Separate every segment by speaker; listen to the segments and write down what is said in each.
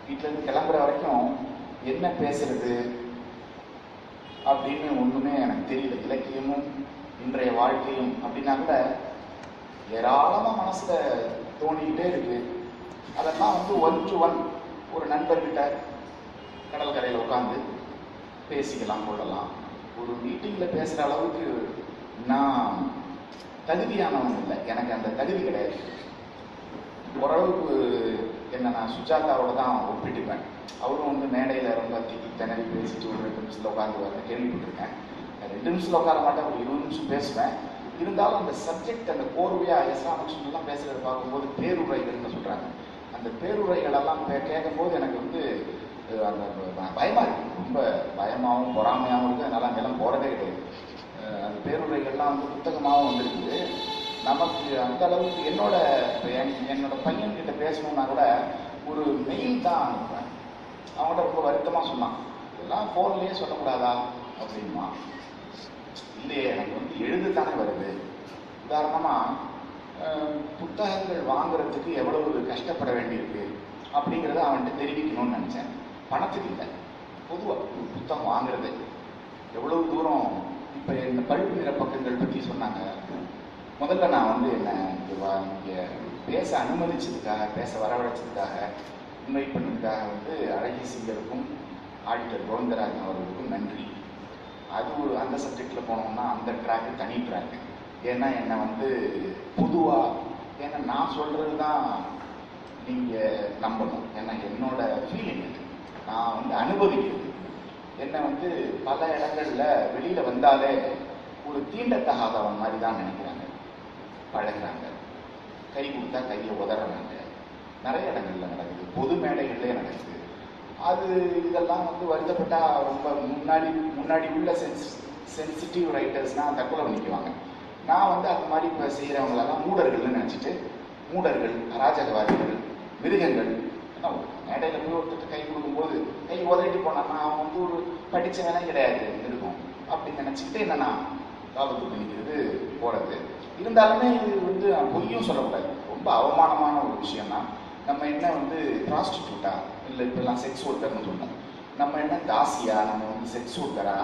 Speaker 1: வீட்டிலேருந்து கிளம்புற வரைக்கும் என்ன பேசுறது அப்படின்னு ஒன்றுமே எனக்கு தெரியல. இலக்கியமும் இன்றைய வாழ்க்கையும் அப்படின்னா கூட ஏராளமாக மனசில் தோணிக்கிட்டே இருக்கு. அதெல்லாம் வந்து 1 to 1 ஒரு நண்பர்கிட்ட கடல் கரையில் உட்காந்து பேசிக்கலாம் கொள்ளலாம். ஒரு மீட்டிங்கில் பேசுகிற அளவுக்கு நான் தகுதியானவன் இல்லை, எனக்கு அந்த தகுதி கிடையாது. ஓரளவுக்கு என்ன நான் சுஜாதாவோட தான் ஒப்பிட்டுப்பேன். அவரும் வந்து மேடையில் ரொம்ப திக்கி திணறி பேசிட்டு ஒரு 2 நிமிஷத்தில் உட்காந்து கேள்விப்பட்டிருக்கேன். 2 நிமிஷத்தில் உட்கார மாட்டேன், ஒரு 20 நிமிஷம் பேசுவேன். இருந்தாலும் அந்த சப்ஜெக்ட் அந்த கோர்வையாக எஸ்ராமகிருஷ்ணன்லாம் பேசுகிறத பார்க்கும்போது பேருரைகள்னு சொல்கிறாங்க. அந்த பேருரைகளெல்லாம் கேட்கும்போது எனக்கு வந்து அந்த பயமாக இருக்குது, ரொம்ப பயமாகவும் பொறாமையாகவும் இருக்குது. அதனால் அங்கெல்லாம் போகிறதே கிடையாது. அந்த பேருரைகள்லாம் வந்து புத்தகமாகவும் வந்துருக்குது. நமக்கு அந்த அளவுக்கு என்னோட பையன்கிட்ட பேசணுன்னா கூட ஒரு மெயில் தான் அனுப்புவேன். அவங்கள்ட்ட ரொம்ப வருத்தமாக சொன்னான், இதெல்லாம் ஃபோன்லேயே சொல்லக்கூடாதா அப்படின்மா. இல்லையே, எனக்கு வந்து எழுதுத்தானே வருது. உதாரணமாக புத்தகங்கள் வாங்குறதுக்கு எவ்வளவு கஷ்டப்பட வேண்டியிருக்கு அப்படிங்கிறத அவன்கிட்ட தெரிவிக்கணும்னு நினச்சேன். பணத்துக்கு இல்லை, பொதுவாக புத்தகம் வாங்குறது எவ்வளவு தூரம். இப்போ இந்த பழுப்பு நிற பக்கங்கள் பற்றி சொன்னாங்க. முதல்ல நான் வந்து என்ன இங்கே பேச அனுமதிச்சதுக்காக, பேச வரவழைச்சதுக்காக, இன்வைட் பண்ணதுக்காக வந்து அழகி சிங்கருக்கும் ஆடிட்டர் கோவிந்தராஜன் அவர்களுக்கும் நன்றி. அது ஒரு அந்த சப்ஜெக்டில் போனோம்னா அந்த ட்ராக்கு தனி ட்ராக்கு. ஏன்னா என்னை வந்து பொதுவாக, ஏன்னா நான் சொல்கிறது தான் நீங்கள் நம்பணும். ஏன்னா என்னோட ஃபீலிங் இது, நான் வந்து அனுபவிக்கிறது. என்னை வந்து பல இடங்களில் வெளியில் வந்தாலே ஒரு தீண்டத்தகாதவன் மாதிரி தான் நினைக்கிறாங்க, பழகிறாங்க, கை கொடுத்தா கையை உதறாங்க. நிறைய இடங்கள்ல நடக்குது, பொது மேடைகள்லேயே நடக்குது. அது இதெல்லாம் வந்து வருத்தப்பட்டா ரொம்ப முன்னாடி உள்ள சென்சிட்டிவ் ரைட்டர்ஸ்னால் தற்கொலை பண்ணிக்குவாங்க. நான் வந்து அது மாதிரி இப்போ செய்கிறவங்களெல்லாம் மூடர்கள்னு நினச்சிட்டு, மூடர்கள், அராஜகவாதிகள், மிருகங்கள். மேடையில் போய் ஒருத்தர் கை கொடுக்கும்போது கை உதறிட்டு போனான்னா அவன் வந்து ஒரு படித்தவனே கிடையாது இருக்கும் அப்படின்னு நினச்சிக்கிட்டு என்னன்னா காலத்துக்கு நிற்கிறது போகிறது. இருந்தாலுமே இது வந்து பொய்யும் சொல்லக்கூடாது, ரொம்ப அவமானமான ஒரு விஷயம்னா. நம்ம என்ன வந்து ப்ராஸ்டிடியூட்டா, இல்லை இப்பெல்லாம் செக்ஸ் ஒர்க்கர்னு சொன்னோம், நம்ம என்ன தாசியா, நம்ம வந்து செக்ஸ் ஒர்க்கரா,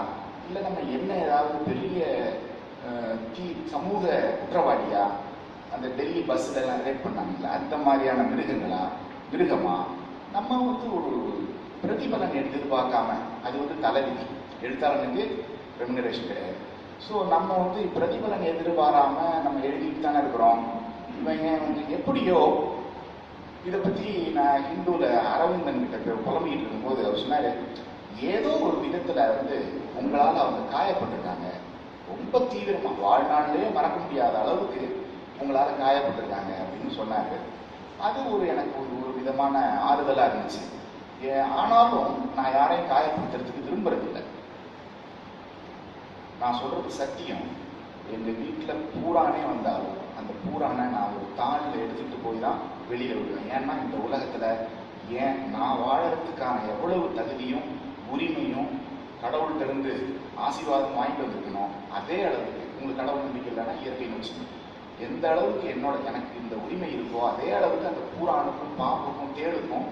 Speaker 1: இல்லை நம்ம என்ன ஏதாவது பெரிய சமூக குற்றவாளியா, அந்த டெல்லி பஸ்ஸில் எல்லாம் ரேப் பண்ணாங்கல்ல அந்த மாதிரியான மிருகமா. நம்ம வந்து ஒரு பிரதிபலன் எதிர்பார்க்காம, அது வந்து தலைவிதி, எழுத்தாளனுக்கு ரெமுனரேஷன் கிடையாது. ஸோ நம்ம வந்து பிரதிபலன் எதிர்பாராம நம்ம எழுதிட்டு தானே இருக்கிறோம். இவங்க வந்து எப்படியோ இதை பற்றி நான் ஹிந்துவில் அரவிந்தன் கிட்ட புலம்பிக்கிட்டு இருக்கும்போது அவர் சொன்னார், ஏதோ ஒரு விதத்தில் வந்து உங்களால் அவங்க காயப்பட்டிருக்காங்க, ரொம்ப தீவிரமாக வாழ்நாளிலே மறக்க முடியாத அளவுக்கு உங்களால் காயப்பட்டிருக்காங்க அப்படின்னு சொன்னார். அது எனக்கு ஒரு விதமான ஆறுதலாக இருந்துச்சு. ஆனாலும் நான் யாரையும் காயப்படுத்துறதுக்கு விரும்புறதில்லை. நான் சொல்றது சத்தியம். எங்கள் வீட்டில் பூரானே வந்தாலும் அந்த பூரானை நான் ஒரு தாளில் எடுத்துகிட்டு போய் தான் வெளியில் விடுவேன். ஏன்னா இந்த உலகத்தில் ஏன் நான் வாழறதுக்கான எவ்வளவு தகுதியும் உரிமையும் கடவுள்கிட்டருந்து ஆசீர்வாதம் வாங்கிட்டு வந்துருக்கணும், அதே அளவுக்கு உங்களுக்கு கடவுள் நம்பிக்கை இல்லைன்னா இயற்கை நோக்கி எந்த அளவுக்கு எனக்கு இந்த உரிமை இருக்கோ அதே அளவுக்கு அந்த பூரானுக்கும் பாம்புக்கும் தேடுக்கும்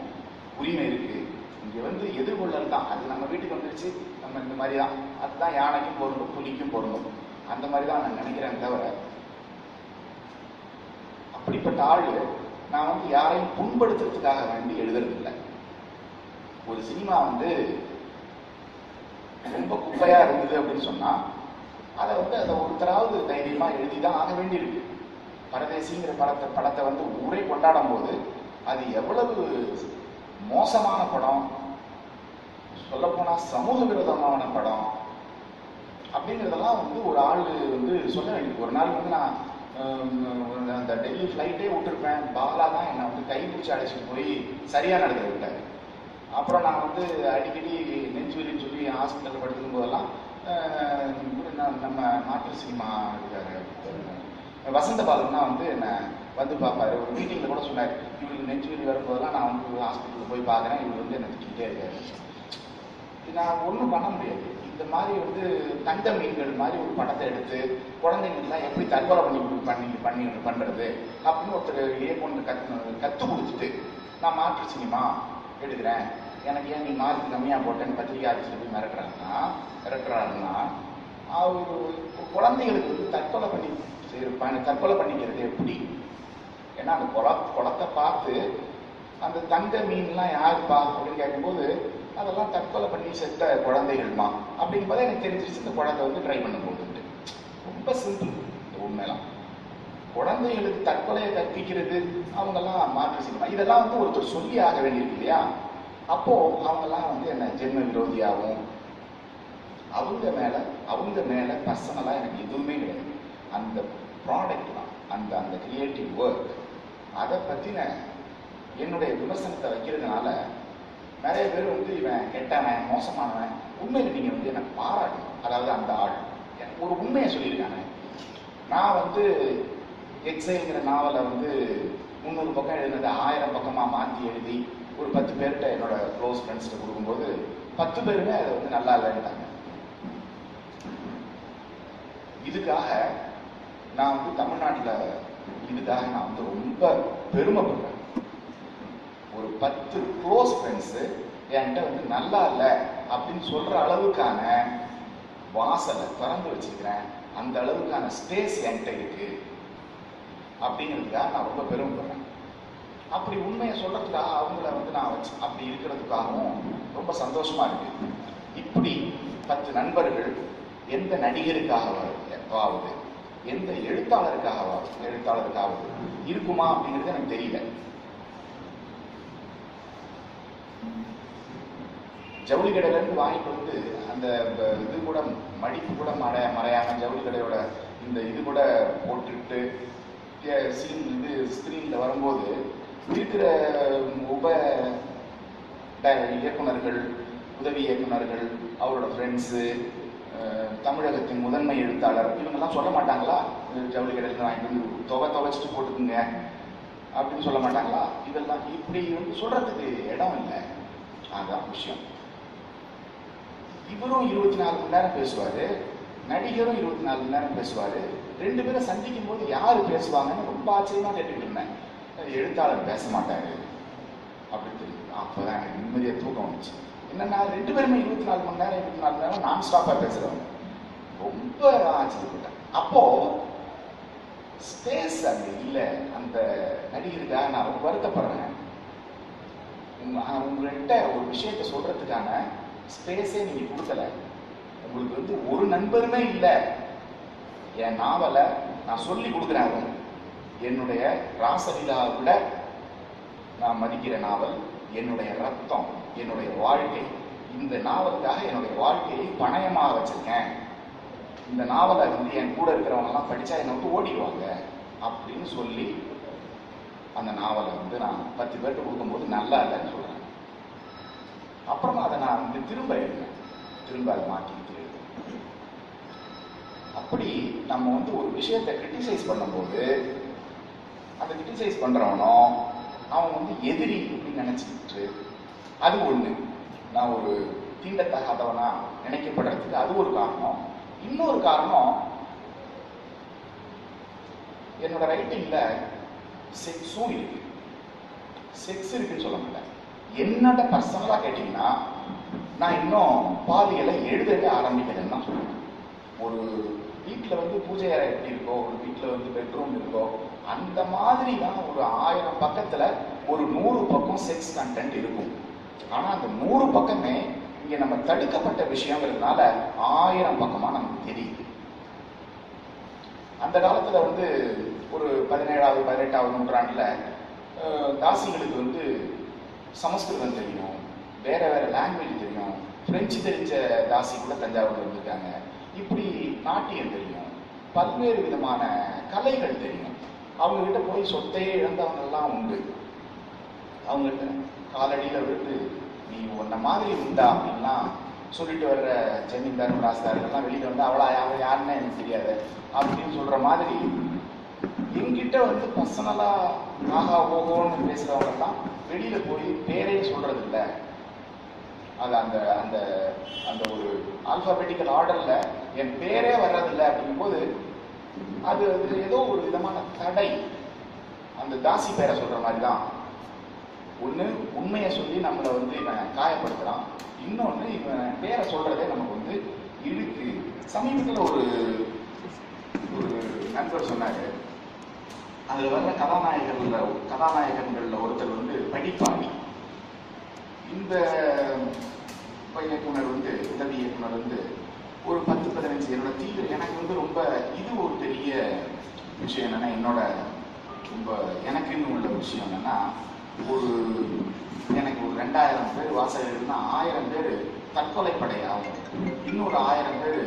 Speaker 1: உரிமை இருக்கு. இங்கே வந்து எதிர்கொள்ளல் தான், அது நம்ம வீட்டுக்கு வந்துருச்சு, நம்ம இந்த மாதிரி தான், அதுதான் யானைக்கும் பொருந்தும் புலிக்கும் பொருந்தும், அந்த மாதிரி தான் நான் நினைக்கிறேன். தவிர அப்படிப்பட்ட ஆள் நான் வந்து யாரையும் புண்படுத்துறதுக்காக வேண்டி எழுதுறதில்லை. ஒரு சினிமா வந்து ரொம்ப குப்பையா இருந்தது அப்படின்னு சொன்னா அதை ஒருத்தராவது தைரியமா எழுதிதான் ஆக வேண்டியிருக்கு. பரதேசிங்கிற படத்தை வந்து ஊரே கொண்டாடும் போது அது எவ்வளவு மோசமான படம், சொல்லப்போனா சமூக விரோதமான படம் அப்படிங்கிறதெல்லாம் வந்து ஒரு ஆள் வந்து சொல்ல வேண்டியது. ஒரு நாள் வந்து நான் அந்த டெல்லி ஃப்ளைட்டே விட்டுருப்பேன், பாலா தான் என்னை வந்து கை பிடிச்சி அழைச்சிட்டு போய் சரியா நடக்க விட்டாரு. அப்புறம் நான் வந்து அடிக்கடி நெஞ்சுவலின்னு சொல்லி ஹாஸ்பிட்டலில் படுத்துக்கும் போதெல்லாம் நம்ம மாற்று சினிமா இருக்காரு வசந்த பாலன்னா வந்து என்னை வந்து பார்ப்பாரு. ஒரு மீட்டிங்கில் கூட சொன்னார், இவருக்கு நெஞ்சுவலி வரும்போதெல்லாம் நான் வந்து ஹாஸ்பிட்டலில் போய் பார்க்குறேன், இவர் வந்து என்னை திட்டிகிட்டே இருக்காரு. நான் ஒன்றும் பண்ண முடியாது. இந்த மாதிரி வந்து தங்க மீன்கள் மாதிரி ஒரு படத்தை எடுத்து குழந்தைங்களுக்குலாம் எப்படி தற்கொலை பண்ணுறது அப்படின்னு ஒருத்தர் கொண்டு கற்றுக் கொடுத்துட்டு நான் மாற்று சினிமா எடுக்கிறேன், எனக்கு ஏன் நீ மார்க் கம்மியாக போட்டேன்னு பத்திரிகை ஆஃபீஸில் போய் மிரட்டுறாருன்னா அவர் குழந்தைகளுக்கு வந்து தற்கொலை பண்ணிக்கிறது எப்படி? ஏன்னா அந்த குளத்தை பார்த்து அந்த தங்க மீன்லாம் யாருப்பா அப்படின்னு கேட்கும்போது அதெல்லாம் தற்கொலை பண்ணி செத்த குழந்தைகள்மா அப்படிங்கும்போது எனக்கு தெரிஞ்சிருச்சு இந்த குழந்தை வந்து ட்ரை பண்ண போகுதுன்ட்டு. ரொம்ப சிம்பிள் இந்த உண்மையெல்லாம். குழந்தைகளுக்கு தற்கொலையை கற்பிக்கிறது அவங்கெல்லாம் மாற்றி செய்யணும். இதெல்லாம் வந்து ஒருத்தர் சொல்லி ஆக வேண்டியிருக்கு இல்லையா? அப்போ அவங்கெல்லாம் வந்து என்ன ஜென்ம விரோதியாகவும் அவங்க மேல பர்சனலா எனக்கு எதுவுமே கிடையாது. அந்த ப்ராடக்ட் தான், அந்த கிரியேட்டிவ் ஒர்க், அதை பத்தின என்னுடைய விமர்சனத்தை வைக்கிறதுனால நிறைய பேர் வந்து இவன் கெட்டவன், மோசமானவன். உண்மையில நீங்க வந்து எனக்கு பாராட்டணும். அதாவது அந்த ஆள் எனக்கு ஒரு உண்மையை சொல்லியிருக்காங்க. நான் வந்து எக்ஸைல்ங்கிற நாவலை வந்து 300 பக்கம் எழுதினது 1000 பக்கமா மாற்றி எழுதி ஒரு 10 பேர்கிட்ட என்னோட க்ளோஸ் ஃப்ரெண்ட்ஸ்கிட்ட கொடுக்கும்போது 10 பேருமே அதை வந்து நல்லா இல்லைன்ட்டாங்க. இதுக்காக நான் வந்து தமிழ்நாட்டில் இதுக்காக நான் வந்து ரொம்ப பெருமைப்படுறேன். ஒரு 10 க்ளோஸ் ஃப்ரெண்ட்ஸு என்கிட்ட வந்து நல்லா இல்லை அப்படின்னு சொல்ற அளவுக்கான வாசலை திறந்து வச்சிருக்கிறேன். அந்த அளவுக்கான ஸ்பேஸ் என்கிட்ட இருக்கு அப்படிங்கிறதுக்காக நான் ரொம்ப பெருமைப்படுறேன். அப்படி உண்மையை சொல்றதுக்காக அவங்கள வந்து நான் வச்சு அப்படி இருக்கிறதுக்காகவும் ரொம்ப சந்தோஷமா இருக்கு. இப்படி 10 நண்பர்கள் எந்த நடிகருக்காகவாவது எந்த எழுத்தாளருக்காவது இருக்குமா அப்படிங்கிறது எனக்கு தெரியல. ஜவுளி கடையில இருந்து வாங்கிட்டு வந்து அந்த இது கூட மடிப்பு கூட மறையாம ஜவுளி கடையோட இந்த இது கூட போட்டுட்டு ஸ்கிரீன்ல வரும்போது இருக்கிற இயக்குனர்கள், உதவி இயக்குனர்கள், அவரோட ஃப்ரெண்ட்ஸு, தமிழகத்தின் முதன்மை எழுத்தாளர், இவங்கெல்லாம் சொல்ல மாட்டாங்களா ஜவுளி கடையில் வாங்கிட்டு வந்து துவைச்சிட்டு போட்டுக்குங்க அப்படின்னு சொல்ல மாட்டாங்களா? இதெல்லாம் இப்படி வந்து சொல்றதுக்கு இடம் இல்லை. அதுதான் விஷயம். இவரும் 24 மணி நேரம் பேசுவாரு, நடிகரும் 24 மணி நேரம் பேசுவாரு. 2 பேரும் சந்திக்கும் போது யாரு பேசுவாங்கன்னு ரொம்ப ஆச்சரியமா கேட்டுக்கிட்டு இருந்தேன். எழுத்தாளர் பேச மாட்டாரு அப்படின்னு தெரியும். அப்பதான் எனக்கு நிம்மதியா தூக்கம் வந்துச்சு. என்னன்னா 2 பேருமே 24 மணி நேரம் நான் ஸ்டாப்பா பேசுறவங்க. ரொம்ப ஆச்சரியப்பட்டேன். அப்போ ஸ்பேஸ் அங்க இல்ல. அந்த நடிகருக்காக நான் ரொம்ப வருத்தப்படுறேன். உங்கள்கிட்ட ஒரு விஷயத்த சொல்றதுக்கான ஸ்பேஸே நீங்க கொடுக்கல. உங்களுக்கு வந்து ஒரு நண்பருமே இல்லை. என் நாவலை நான் சொல்லி கொடுக்குறேன். என்னுடைய ராசலீலாவை விட நான் மதிக்கிற நாவல், என்னுடைய ரத்தம், என்னுடைய வாழ்க்கை. இந்த நாவலுக்காக என்னுடைய வாழ்க்கையை பணயமாக வச்சிருக்கேன். இந்த நாவலை வந்து என் கூட இருக்கிறவங்க எல்லாம் படிச்சா என்னை விட்டு ஓடிடுவாங்க அப்படின்னு சொல்லி அந்த நாவலை வந்து நான் 10 பேர்கிட்ட கொடுக்கும்போது நல்லா இல்லைன்னு சொல்றேன். அப்புறமா அதை நான் வந்து திரும்ப எழுதுறேன், திரும்ப அதை மாற்றிக்கிட்டு எழுதுறேன். அப்படி நம்ம வந்து ஒரு விஷயத்தை கிரிட்டிசைஸ் பண்ணும்போது அந்த கிரிட்டிசைஸ் பண்றவனோ அவன் வந்து எதிரி அப்படின்னு நினைச்சுக்கிட்டு, அது ஒண்ணு. நான் ஒரு தீண்டத்தகாதவனா நினைக்கப்படுறதுக்கு அது ஒரு காரணம். இன்னொரு காரணம், என்னோட ரைட்டிங்ல செக்ஸும் இருக்கு. செக்ஸ் இருக்குன்னு சொல்ல மாட்டேன். என்னோட பர்சனலா கேட்டீங்கன்னா நான் இன்னும் பாலியலை எழுதவே ஆரம்பிக்கிறேன்னு தான் சொல்லுவேன். ஒரு வீட்டில் வந்து பூஜை அறை எப்படி இருக்கோ, ஒரு வீட்டில் வந்து பெட்ரூம் இருக்கோ, அந்த மாதிரி தான் ஒரு 1000 பக்கத்துல ஒரு 100 பக்கம் செக்ஸ் கண்டென்ட் இருக்கும். ஆனா அந்த 100 பக்கமே இங்க நம்ம தடுக்கப்பட்ட விஷயங்கிறதுனால 1000 பக்கமா நமக்கு தெரியுது. அந்த காலத்துல வந்து ஒரு 17வது 18வது நூற்றாண்டுல தாசிகளுக்கு வந்து சமஸ்கிருதம் தெரியும், வேற வேற லாங்குவேஜ் தெரியும். பிரெஞ்சு தெரிஞ்ச தாசி கூட தஞ்சாவூர்ல இருந்திருக்காங்க. இப்படி நாட்டியம் தெரியும், பல்வேறு விதமான கலைகள் தெரியும். அவங்க கிட்ட போய் சொத்தையே இழந்தவங்க எல்லாம் உண்டு. அவங்ககிட்ட காலடியில விட்டு நீ உன்ன மாதிரி உண்டா அப்படின்லாம் சொல்லிட்டு வர்ற ஜமீன்தார் ராஸ்தார்கள்லாம் வெளியில வந்து அவளை யாருன்னு எனக்கு தெரியாது அப்படின்னு சொல்ற மாதிரி என்கிட்ட வந்து பர்சனலா ஆகா ஓகோன்னு பேசுறவங்க எல்லாம் வெளியில போய் பேரே சொல்றது இல்லை. அது அந்த அந்த அந்த ஒரு ஆல்பாபெட்டிக்கல் ஆர்டர்ல என் பேரே வர்றதில்லை அப்படிங்கும்போது அது ஏதோ ஒரு விதமான தடை. அந்த தாசி பேரை சொல்ற மாதிரி தான். ஒண்ணு உண்மையை சொல்லி நம்மளை வந்து இவன் காயப்படுத்துறான். இன்னொன்று இவன் பேரை சொல்றதே நமக்கு வந்து இழுக்கு. சமீபத்தில் ஒரு நண்பர் சொன்னாரு, அதுல வர்ற கதாநாயகன்கள்ல ஒருத்தர் வந்து படிப்பாளி. இந்த இயக்குனர் வந்து உதவி இயக்குனர் வந்து ஒரு 10-15 என்னோட எனக்கு வந்து ரொம்ப இது ஒரு பெரிய விஷயம் என்னன்னா, என்னோட ரொம்ப எனக்குன்னு உள்ள விஷயம் என்னன்னா, எனக்கு ஒரு 2000 பேர் வாசகர்கள்னா 1000 பேர் தற்கொலை படையாகும், இன்னொரு 1000 பேர்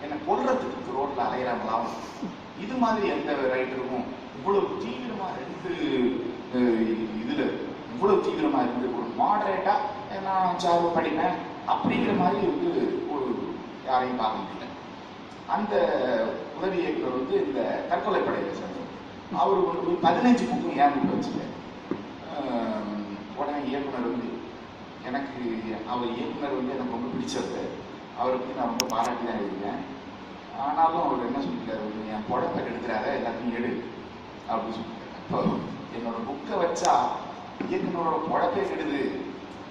Speaker 1: என்னை கொல்றதுக்கு ரோட்ல அலையிறாங்களாகும். இது மாதிரி எந்த ரைட்டருக்கும் இவ்வளவு தீவிரமா இவ்வளவு தீவிரமா இருந்து ஒரு மாடரேட்டா நான் சார்பு படிப்பேன் அப்படிங்கிற மாதிரி வந்து ஒரு யாரையும் பார்க்க முடியல. அந்த உதவி இயக்குனர் வந்து இந்த தற்கொலை படையில சேர்ந்தவர். அவரு கொண்டு போய் 15 புக்கும் ஏன் கொண்டு வச்சுக்க. உடனே இயக்குனர் வந்து அவர் இயக்குனர் வந்து எனக்கு ரொம்ப பிடிச்சது. அவருக்கு நான் ரொம்ப பாராட்டி தான் இருக்கேன். ஆனாலும் அவர் என்ன சொல்லிட்டாரு, என் புடத்தை கெடுக்கிறார எல்லாத்தையும் எடு அப்படின்னு சொல்லிட்டாரு. இப்போ என்னோட புக்கை வச்சா இயக்குனரோட புடப்பே கெடுது.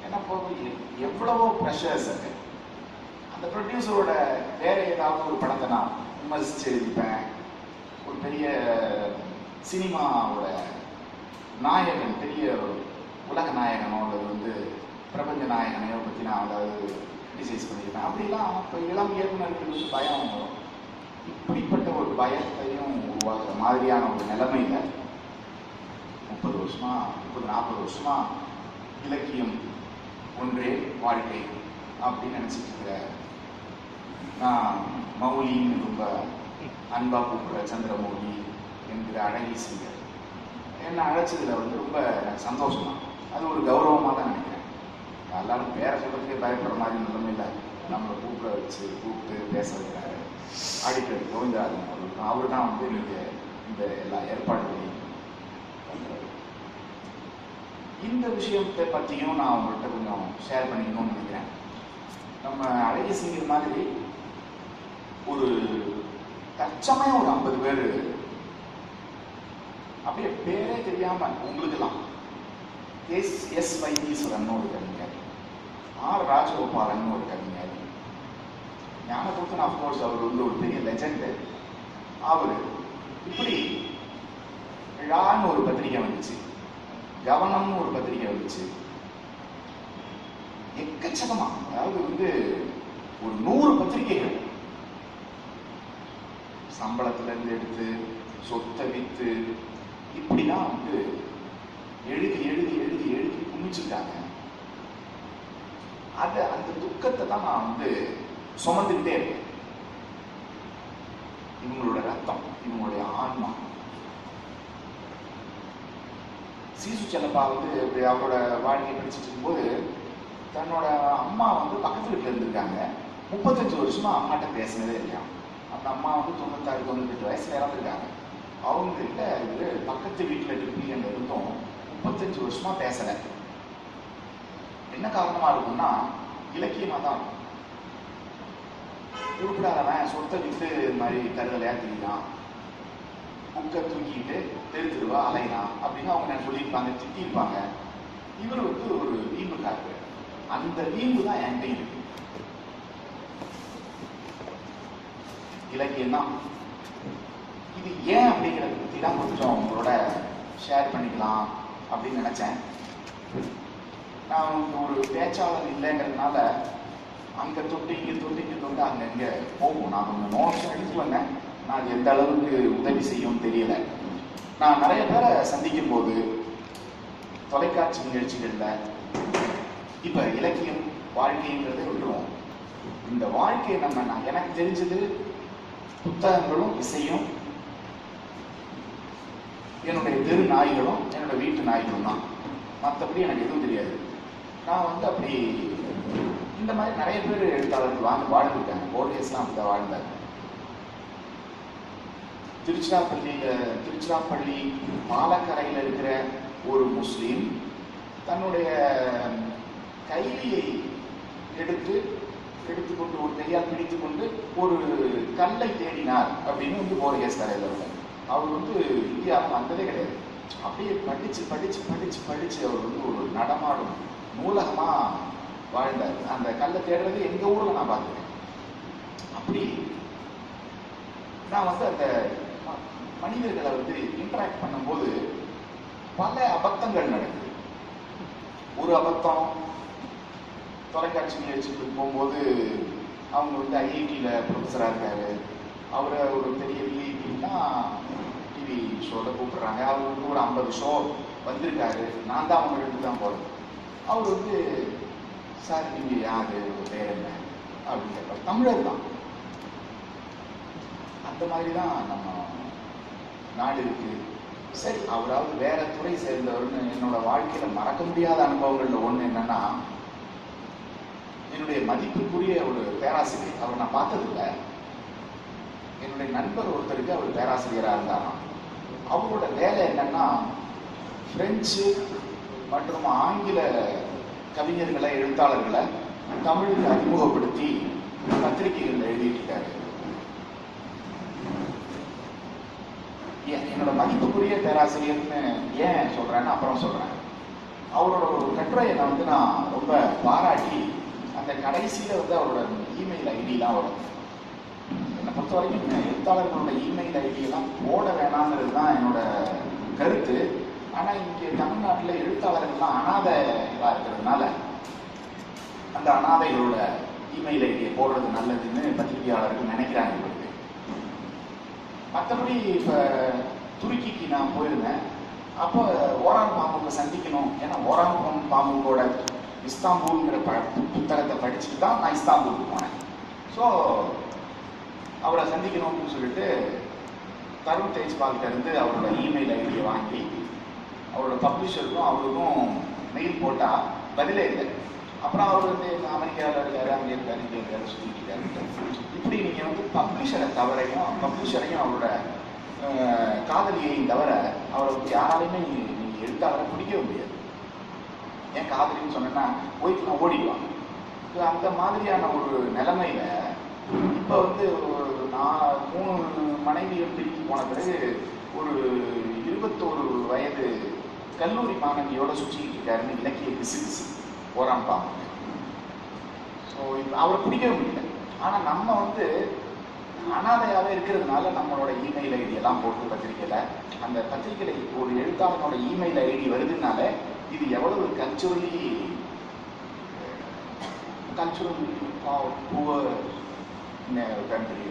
Speaker 1: ஏன்னா எவ்வளவோ ப்ரெஷர்ஸ் அது. அந்த ப்ரொடியூசரோட வேற ஏதாவது ஒரு படத்தை நான் விமர்சிச்சு எழுதிப்பேன். ஒரு பெரிய சினிமாவோட நாயகன், பெரிய உலக நாயகனோ அல்லது வந்து பிரபஞ்ச நாயகனையோ பற்றி நான் அதாவது கிரிட்டிசைஸ் பண்ணியிருப்பேன். அப்படிலாம் இப்போ இளம் இயக்குநர்களுக்கு வந்து பயம் வரும். இப்படிப்பட்ட ஒரு பயத்தையும் உருவாக்குற மாதிரியான ஒரு நிலைமையில 30-40 வருஷமா இலக்கியம் ஒன்றே வாழ்க்கை அப்படின்னு நினைச்சிட்டு இருக்கிற நான் மௌலின்னு ரொம்ப அன்பா கூப்பிடுற சந்திரமௌலி என்கிற அழகி சிங்கர் என்னை அழைச்சதுல வந்து ரொம்ப எனக்கு சந்தோஷம் தான். அது ஒரு கௌரவமாக தான் நினைக்கிறேன். எல்லாரும் பேரை சொல்றதுக்கே பயப்படுற மாதிரி நிலைமையில நம்மளை கூப்பிட்டு பேச வைக்கிறாரு. அடிக்கடி கோவிந்தராஜன் அவர்களுக்கும் அவர் தான் வந்து இந்த எல்லா ஏற்பாடுகளையும் பண்றாரு. இந்த விஷயத்தை பற்றியும் நான் உங்கள்கிட்ட கொஞ்சம் ஷேர் பண்ணிக்கணும்னு நினைக்கிறேன். நம்ம அழகி சிங்கர் மாதிரி ஒரு தற்சமயம் ஒரு 50 பேர் அப்படியே பேரே தெரியாம உங்களுக்கெல்லாம் எஸ் வைத்தீஸ்வரன் ஒரு கவிஞர், ஆர் ராஜகோபாலன் ஒரு கவிஞர், ஞானபுத்தன் அப்கோர்ஸ் அவர் வந்து ஒரு பெரிய லெஜெண்ட். அவரு இப்படி விழான்னு ஒரு பத்திரிகை வந்துச்சு, கவனம்னு ஒரு பத்திரிகை வந்துச்சு. எக்கச்சக்கமா, அதாவது வந்து ஒரு 100 பத்திரிகைகள் சம்பளத்துல இருந்து எடுத்து சொத்தை வித்து இப்படிதான் வந்து எழுதி எழுதி எழுதி எழுதி குமிச்சுட்டாங்க. அந்த துக்கத்தை தான் நான் வந்து சுமந்துக்கிட்டே இருக்கேன். இவங்களோட ரத்தம், இவங்களுடைய ஆன்மா. சீசு செல்லப்பா வந்து அவரோட வாழ்க்கையை படிச்சுட்டு இருக்கும்போது தன்னோட அம்மா வந்து பக்கத்து வீட்டில் இருந்திருக்காங்க. 35 வருஷமா அம்மாட்ட பேசினதே இல்லையா. அந்த அம்மா வந்து 96-98 வயசுல இறந்துருக்காங்க. அவங்க கிட்ட இது பக்கத்து வீட்டில் டிபிஎன் இருந்தும் 35 வருஷமா பேசல. என்ன காரணமா இருக்கும்னா இலக்கியமா தான் இருக்கும். உருப்பிடாதவன் சொத்தை வித்து இந்த மாதிரி கருதலையா தெரியுதான், புக்கை தூக்கிட்டு தெருவா அலையலாம் அப்படின்னு அவங்க நான் சொல்லியிருப்பாங்க, திட்டிருப்பாங்க. இவர் வந்து ஒரு வீம்பு காட்டு. அந்த வீம்பு தான் என்கிட்ட இருக்கு. இலக்கியம் தான் இது. ஏன் அப்படிங்கிறத பத்தி தான் கொஞ்சம் உங்களோட ஷேர் பண்ணிக்கலாம் அப்படின்னு நினைச்சேன். நான் ஒரு பேச்சாளர் இல்லைங்கிறதுனால அங்க தொட்டு இங்க தொட்டு அங்க போகும். நான் கொஞ்சம் நோட்ஸ் எடுத்துட்டு வந்தேன். நான் அது எந்த அளவுக்கு உதவி செய்யும் தெரியல. நான் நிறைய பேரை சந்திக்கும் போது தொலைக்காட்சி நிகழ்ச்சிகள்ல இப்ப இலக்கியம் வாழ்க்கைங்கிறத விட்டுருவோம். இந்த வாழ்க்கையை நான் எனக்கு தெரிஞ்சது புத்தகங்களும் இசையும் என்னுடைய தெரு நாய்களும் என்னோட வீட்டு நாய்களும் தான். மற்றபடி எனக்கு எதுவும் தெரியாது. நான் வந்து அப்படி இந்த மாதிரி நிறைய பேர் எழுத்தாளர்கள் வாழ்ந்துருக்காங்க. போர்கேஸ்லாம் அப்படி வாழ்ந்தாங்க. திருச்சிராப்பள்ளி பாலக்கரையில் இருக்கிற ஒரு முஸ்லீம் தன்னுடைய கைலியை எடுத்துக்கொண்டு ஒரு கையால் பிடித்துக்கொண்டு ஒரு கல்லை தேடினார் அப்படின்னு வந்து போர்கேஸ் கரையில் இருந்தார். அவர் வந்து இந்தியாவுக்கு வந்ததே கிடையாது. அப்படியே படிச்சு அவர் வந்து ஒரு நடமாடும் நூலகமா வாழ்ந்தார். அந்த கல்லை தேடுறது எங்க ஊர்ல நான் பார்த்துருக்கேன். அப்படி நான் வந்து அந்த மனிதர்களை வந்து இன்டராக்ட் பண்ணும்போது பல அபத்தங்கள் நடக்குது. ஒரு அபத்தம், தொலைக்காட்சி நிகழ்ச்சிக்கு போகும்போது அவங்க வந்து ஐஐடியில ப்ரொஃபஸரா இருக்காரு, அவரை ஒரு பெரிய விஐபின்னா டிவி ஷோல கூப்பிடுறாங்க. அவர் வந்து ஒரு 50 ஷோ வந்திருக்காரு, நான் தான் அவங்க எடுத்து தான் போறேன். அவர் வந்து சார் நீங்க யாரு, பேர் என்ன அப்படின்னு கேட்பார். தமிழர் தான். அந்த மாதிரி தான் நம்ம நாடு இருக்கு. சரி, அவராவது வேற துறை சேர்ந்தவர்னு என்னோட வாழ்க்கையில மறக்க முடியாத அனுபவங்கள்ல ஒண்ணு என்னன்னா, என்னுடைய மதிப்புக்குரிய ஒரு பேராசிரியர், அவர் நான் பார்த்ததில்லை, என்னுடைய நண்பர் ஒருத்தருக்கு அவர் பேராசிரியராக இருந்தாராம். அவரோட வேலை என்னன்னா, பிரெஞ்சு மற்றும் ஆங்கில கவிஞர்களை, எழுத்தாளர்களை தமிழுக்கு அறிமுகப்படுத்தி பத்திரிகைகள் எழுதிட்டு இருக்காரு. என்னோட மதிப்புக்குரிய பேராசிரியர்னு ஏன் சொல்றேன்னு அப்புறம் சொல்றேன். அவரோட ஒரு கட்டுரையை வந்து நான் ரொம்ப பாராட்டி, அந்த கடைசியில வந்து அவரோட இமெயில் ஐடிலாம் வரும். என்னை பொறுத்த வரைக்கும் எழுத்தாளர்களோட இமெயில் ஐடி எல்லாம் போட வேணாங்கிறது தான் என்னோட கருத்து. ஆனா இங்கே தமிழ்நாட்டில் எழுத்தாளர்கள்லாம் அனாதைகளா இருக்கிறதுனால அந்த அனாதைகளோட இமெயில் ஐடியை போடுறது நல்லதுன்னு பத்திரிகையாளர்கள் நினைக்கிறாங்க. மற்றபடி இப்போ துருக்கிக்கு நான் போயிருந்தேன். அப்போ ஓரான் பாம்புவை சந்திக்கணும், ஏன்னா ஓரான் பாம்புவோட இஸ்தாம்பூல்ங்கிற புத்தகத்தை படிச்சுட்டு தான் நான் இஸ்தாம்பூலுக்கு போனேன். ஸோ அவரை சந்திக்கணும் அப்படின்னு சொல்லிட்டு தருண் தேஜ்பால்கிட்ட இருந்து அவரோட இமெயில் ஐடியை வாங்கி அவரோட பப்ளிஷருக்கும் அவருக்கும் மெயில் போட்டால் பதிலே இல்லை. அப்புறம் அவர் வந்து அமெரிக்காவில் இருக்காரு, அங்கே இருக்காரு, இங்கே இருக்காரு, சொல்லிட்டு இருக்காரு. இப்படி நீங்கள் வந்து பப்ளிஷரை பப்ளிஷரையும் அவரோட காதலியையும் தவிர அவரை வந்து யாராலையுமே நீங்கள் எழுத்தாளரை பிடிக்கவே முடியாது. ஏன் காதலின்னு சொன்னா போய்க்கலாம், ஓடிடுவாங்க. அந்த மாதிரியான ஒரு நிலைமையில இப்போ வந்து ஒரு 3 மனைவிகள் பிரித்து போன பிறகு ஒரு 21 வயது கல்லூரி மாணவியோட சுற்றிக்கிட்டு இருக்காருன்னு இலக்கிய பிசிக்ஸ் ஓரான் பாம்பு. ஸோ இப்போ அவரை பிடிக்கவே முடியல. ஆனால் நம்ம வந்து அனாதையாகவே இருக்கிறதுனால நம்மளோட இமெயில் ஐடி எல்லாம் போட்டு பத்திரிக்கையில, அந்த பத்திரிகையில ஒரு எழுத்தாளனோட இமெயில் ஐடி வருதுனால இது எவ்வளவு கல்ச்சுரல் புவர் கண்ட்ரி,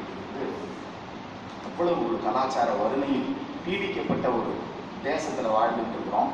Speaker 1: அவ்வளவு ஒரு கலாச்சார வறுமையில் பீடிக்கப்பட்ட ஒரு தேசத்துல வாழ்ந்துட்டு இருக்கிறோம்.